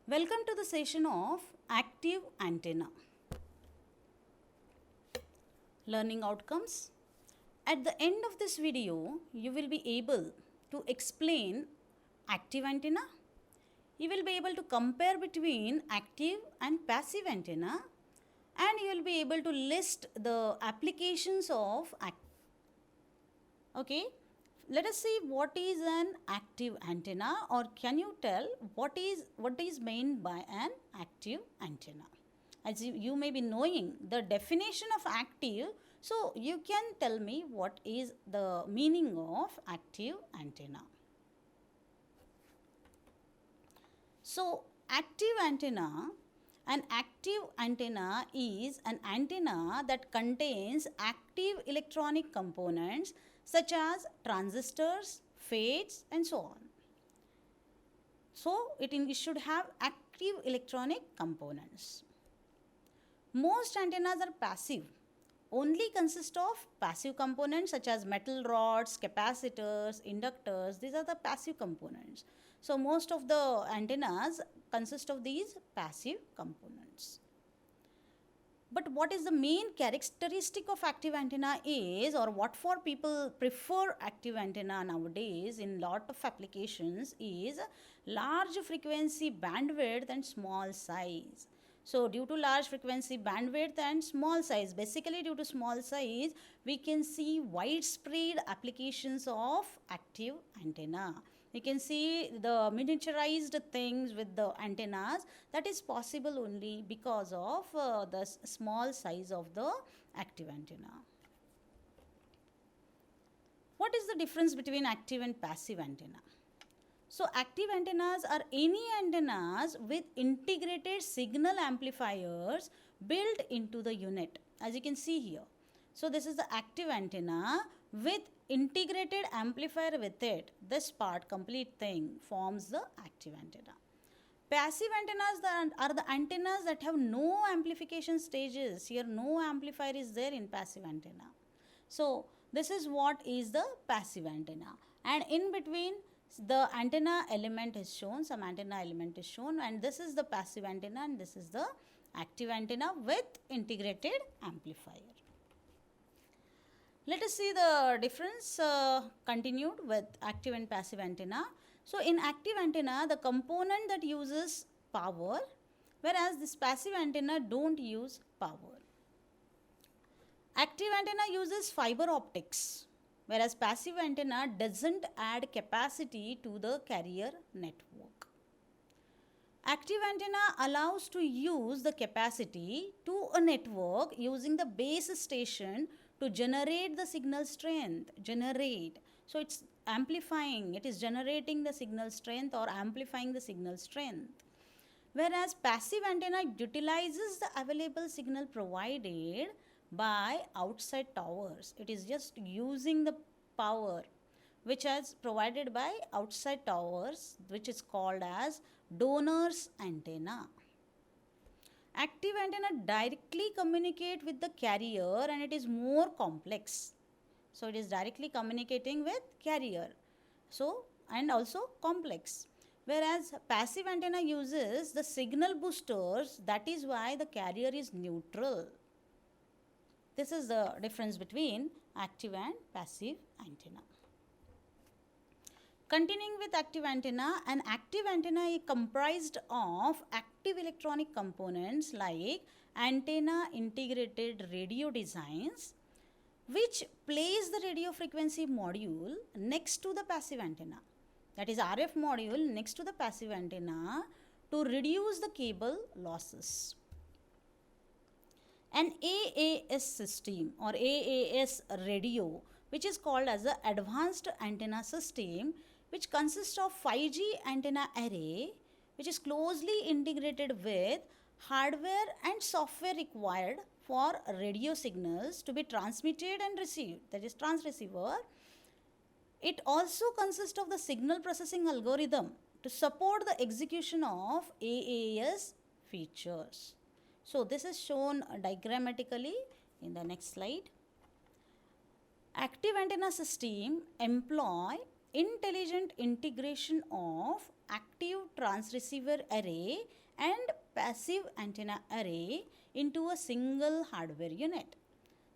Welcome to the session of active antenna. Learning outcomes. At the end of this video, you will be able to explain active antenna. You will be able to compare between active and passive antenna, and you will be able to list the applications of okay. Let us see what is an active antenna, or can you tell what is meant by an active antenna? As you may be knowing the definition of active, so you can tell me what is the meaning of active antenna. So an active antenna is an antenna that contains active electronic components such as transistors, fades, and so on. So it should have active electronic components. Most antennas are passive, only consist of passive components such as metal rods, capacitors, inductors. These are the passive components. So most of the antennas consist of these passive components. But what is the main characteristic of active antenna is, or what for people prefer active antenna nowadays in lot of applications, is large frequency bandwidth and small size. So due to large frequency bandwidth and small size, basically due to small size, we can see widespread applications of active antenna. You can see the miniaturized things with the antennas. That is possible only because of the small size of the active antenna. What is the difference between active and passive antenna? So active antennas are any antennas with integrated signal amplifiers built into the unit, as you can see here. So this is the active antenna with integrated amplifier with it. This part, complete thing, forms the active antenna. Passive antennas are the antennas that have no amplification stages. Here no amplifier is there in passive antenna. So this is what is the passive antenna, and in between the antenna element is shown, some antenna element is shown, and this is the passive antenna and this is the active antenna with integrated amplifier. Let us see the difference continued with active and passive antenna. So in active antenna, the component that uses power, whereas this passive antenna don't use power. Active antenna uses fiber optics, whereas passive antenna doesn't add capacity to the carrier network. Active antenna allows to use the capacity to a network using the base station to generate the signal strength. So it's amplifying, it is generating the signal strength or amplifying the signal strength. Whereas passive antenna utilizes the available signal provided by outside towers. It is just using the power which is provided by outside towers, which is called as donor's antenna. Active antenna directly communicate with the carrier and it is more complex. So it is directly communicating with carrier. So and also complex. Whereas passive antenna uses the signal boosters, that is why the carrier is neutral. This is the difference between active and passive antenna. Continuing with active antenna, an active antenna is comprised of active electronic components like antenna integrated radio designs, which place the radio frequency module next to the passive antenna. That is RF module next to the passive antenna to reduce the cable losses. An AAS system or AAS radio, which is called as the advanced antenna system, which consists of 5G antenna array, which is closely integrated with hardware and software required for radio signals to be transmitted and received, that is transceiver. It also consists of the signal processing algorithm to support the execution of AAS features. So this is shown diagrammatically in the next slide. Active antenna system employ intelligent integration of active transceiver array and passive antenna array into a single hardware unit.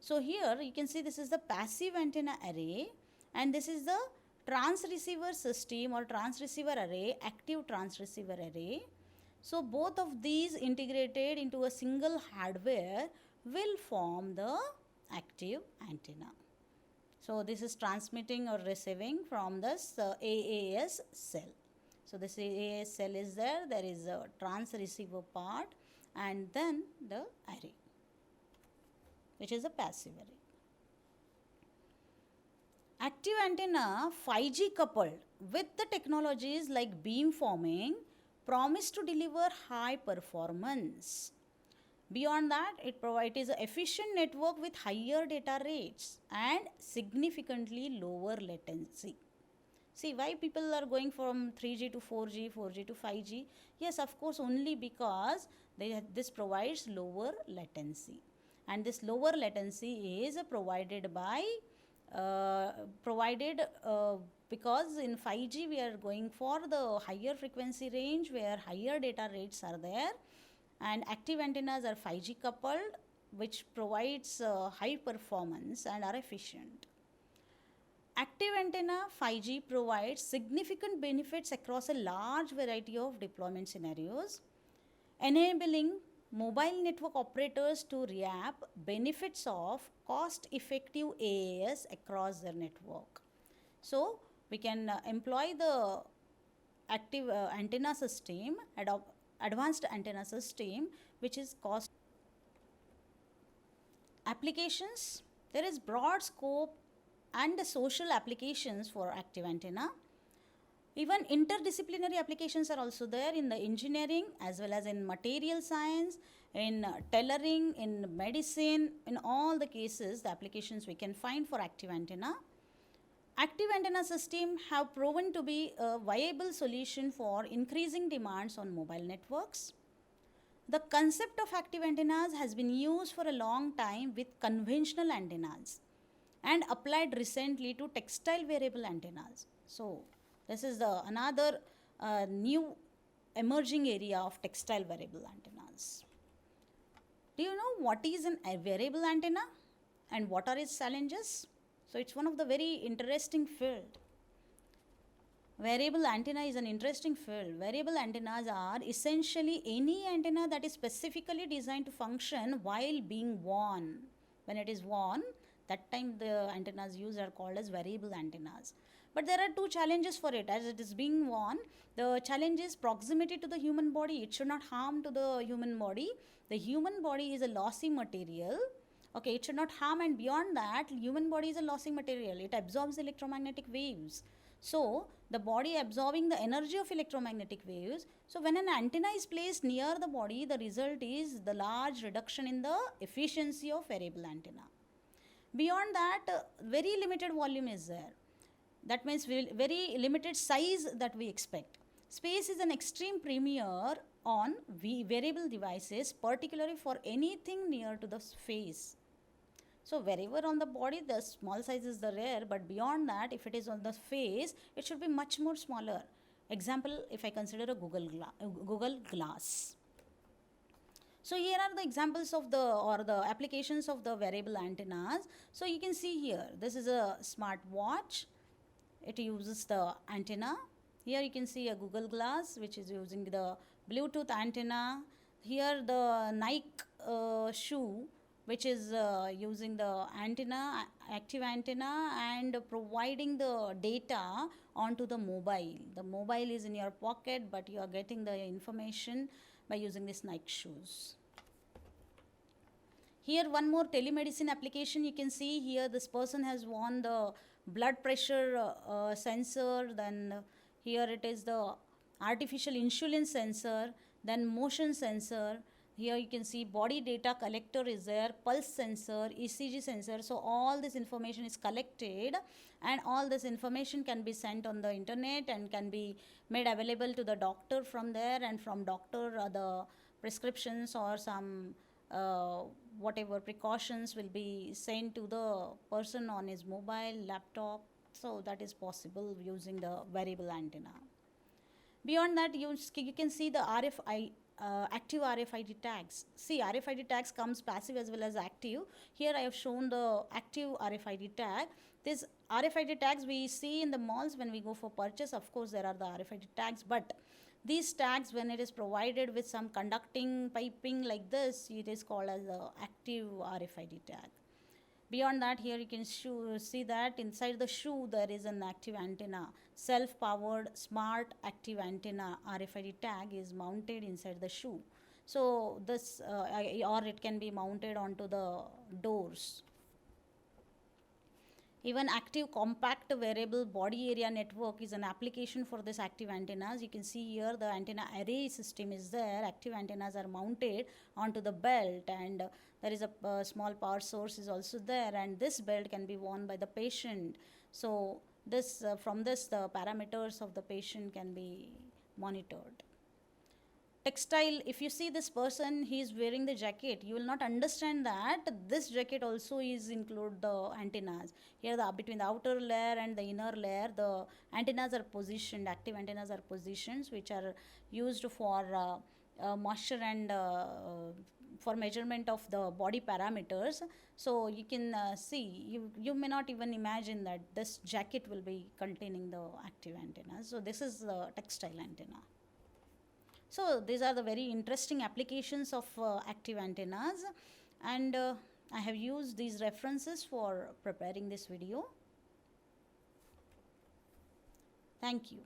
So here you can see this is the passive antenna array and this is the transceiver system or transceiver array, active transceiver array. So both of these integrated into a single hardware will form the active antenna. So this is transmitting or receiving from this AAS cell. So this AAS cell is there is a transceiver part and then the array, which is a passive array. Active antenna 5G coupled with the technologies like beamforming promise to deliver high performance. Beyond that, it is an efficient network with higher data rates and significantly lower latency. See why people are going from 3G to 4G, 4G to 5G? Yes, of course, only because this provides lower latency. And this lower latency is provided by because in 5G we are going for the higher frequency range where higher data rates are there, and active antennas are 5G coupled, which provides high performance and are efficient. Active antenna 5G provides significant benefits across a large variety of deployment scenarios, enabling mobile network operators to reap benefits of cost-effective AAS across their network. So we can employ the active antenna system, advanced antenna system, which is cost. Applications, there is broad scope and social applications for active antenna. Even interdisciplinary applications are also there in the engineering as well as in material science, in tailoring, in medicine. In all the cases, the applications we can find for active antenna. Active antenna system have proven to be a viable solution for increasing demands on mobile networks. The concept of active antennas has been used for a long time with conventional antennas and applied recently to textile wearable antennas. So this is another new emerging area of textile wearable antennas. Do you know what is a wearable antenna and what are its challenges? So it's one of the very interesting field. Variable antenna is an interesting field. Variable antennas are essentially any antenna that is specifically designed to function while being worn. When it is worn, that time the antennas used are called as variable antennas. But there are two challenges for it. As it is being worn, the challenge is proximity to the human body. It should not harm to the human body. The human body is a lossy material. Okay, it should not harm, and beyond that, human body is a lossy material. It absorbs electromagnetic waves. So the body absorbing the energy of electromagnetic waves. So when an antenna is placed near the body, the result is the large reduction in the efficiency of variable antenna. Beyond that, very limited volume is there. That means very limited size that we expect. Space is an extreme premium on variable devices, particularly for anything near to the face. So wherever on the body, the small sizes are rare, but beyond that, if it is on the face, it should be much more smaller. Example, if I consider a Google Glass. So here are the examples of the applications of the variable antennas. So you can see here, this is a smart watch. It uses the antenna. Here you can see a Google Glass, which is using the Bluetooth antenna. Here the Nike shoe, which is using the antenna, active antenna, and providing the data onto the mobile. The mobile is in your pocket, but you are getting the information by using these Nike shoes. Here one more telemedicine application. You can see here this person has worn the blood pressure sensor, then here it is the artificial insulin sensor, then motion sensor. Here you can see body data collector is there, pulse sensor, ECG sensor. So all this information is collected, and all this information can be sent on the internet and can be made available to the doctor from there, and from doctor the prescriptions or some whatever precautions will be sent to the person on his mobile, laptop. So that is possible using the variable antenna. Beyond that, you can see the RFI, active RFID tags. See, RFID tags comes passive as well as active. Here I have shown the active RFID tag. This RFID tags we see in the malls when we go for purchase. Of course, there are the RFID tags, but these tags, when it is provided with some conducting piping like this, it is called as the active RFID tag. Beyond that, here you can see that inside the shoe there is an active antenna. Self-powered smart active antenna RFID tag is mounted inside the shoe. So this, or it can be mounted onto the doors. Even active compact variable body area network is an application for this active antennas. You can see here the antenna array system is there. Active antennas are mounted onto the belt, and there is a small power source is also there, and this belt can be worn by the patient. So this from this the parameters of the patient can be monitored. Textile, if you see this person, he is wearing the jacket, you will not understand that this jacket also is include the antennas. Here the between the outer layer and the inner layer, the antennas are positioned, active antennas are positions which are used for moisture and for measurement of the body parameters. So you can see, you may not even imagine that this jacket will be containing the active antennas. So this is the textile antenna. So these are the very interesting applications of active antennas, and I have used these references for preparing this video. Thank you.